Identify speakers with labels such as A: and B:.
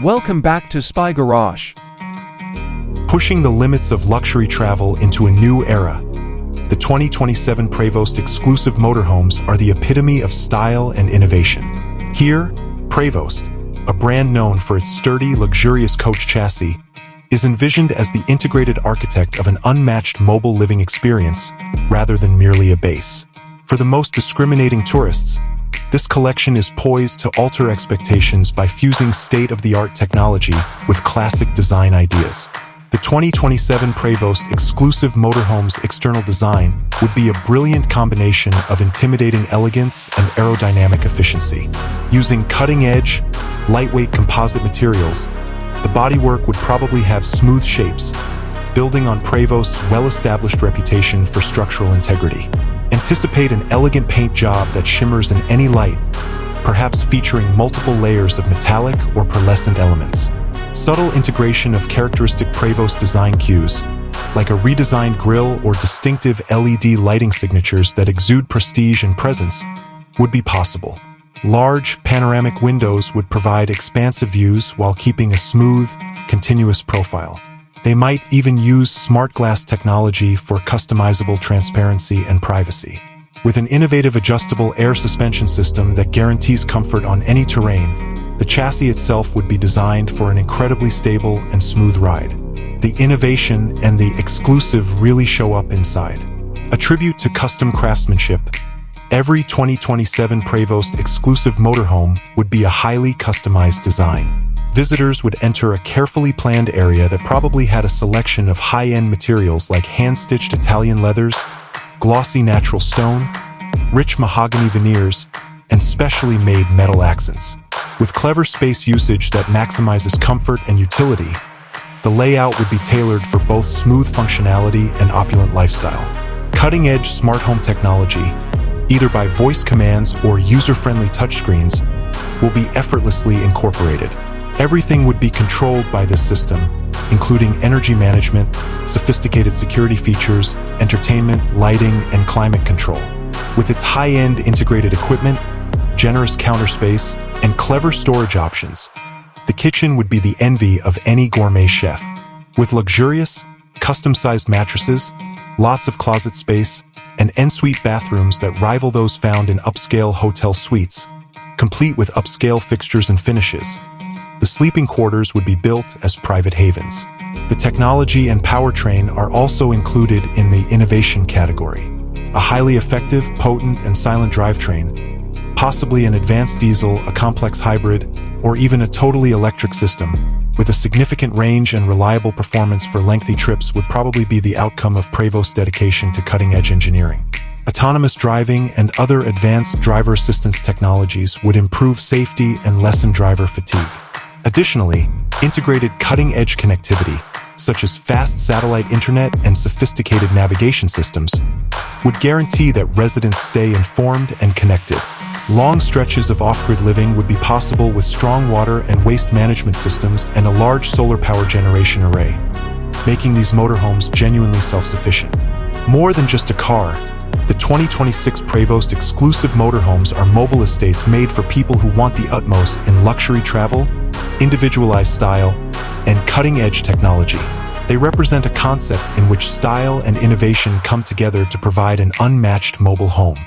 A: Welcome back to Spy Garage.
B: Pushing the limits of luxury travel into a new era. The 2027 Prevost Exclusive Motorhomes are the epitome of style and innovation. Here, Prevost, a brand known for its sturdy, luxurious coach chassis, is envisioned as the integrated architect of an unmatched mobile living experience rather than merely a base. For the most discriminating tourists, this collection is poised to alter expectations by fusing state-of-the-art technology with classic design ideas. The 2027 Prevost Exclusive Motorhomes external design would be a brilliant combination of intimidating elegance and aerodynamic efficiency. Using cutting-edge, lightweight composite materials, the bodywork would probably have smooth shapes, building on Prevost's well-established reputation for structural integrity. Anticipate an elegant paint job that shimmers in any light, perhaps featuring multiple layers of metallic or pearlescent elements. Subtle integration of characteristic Prevost design cues, like a redesigned grille or distinctive LED lighting signatures that exude prestige and presence, would be possible. Large, panoramic windows would provide expansive views while keeping a smooth, continuous profile. They might even use smart glass technology for customizable transparency and privacy. With an innovative adjustable air suspension system that guarantees comfort on any terrain, the chassis itself would be designed for an incredibly stable and smooth ride. The innovation and the exclusive really show up inside. A tribute to custom craftsmanship, every 2027 Prevost Exclusive Motorhome would be a highly customized design. Visitors would enter a carefully planned area that probably had a selection of high-end materials like hand-stitched Italian leathers, glossy natural stone, rich mahogany veneers, and specially made metal accents. With clever space usage that maximizes comfort and utility, the layout would be tailored for both smooth functionality and opulent lifestyle. Cutting-edge smart home technology, either by voice commands or user-friendly touchscreens, will be effortlessly incorporated. Everything would be controlled by this system, including energy management, sophisticated security features, entertainment, lighting, and climate control. With its high-end integrated equipment, generous counter space, and clever storage options, the kitchen would be the envy of any gourmet chef. With luxurious, custom-sized mattresses, lots of closet space, and ensuite bathrooms that rival those found in upscale hotel suites, complete with upscale fixtures and finishes, the sleeping quarters would be built as private havens. The technology and powertrain are also included in the innovation category. A highly effective, potent, and silent drivetrain, possibly an advanced diesel, a complex hybrid, or even a totally electric system, with a significant range and reliable performance for lengthy trips would probably be the outcome of Prevost's dedication to cutting-edge engineering. Autonomous driving and other advanced driver assistance technologies would improve safety and lessen driver fatigue. Additionally, integrated cutting-edge connectivity, such as fast satellite internet and sophisticated navigation systems, would guarantee that residents stay informed and connected. Long stretches of off-grid living would be possible with strong water and waste management systems and a large solar power generation array, making these motorhomes genuinely self-sufficient. More than just a car, the 2026 Prevost Exclusive Motorhomes are mobile estates made for people who want the utmost in luxury travel, individualized style, and cutting-edge technology. They represent a concept in which style and innovation come together to provide an unmatched mobile home.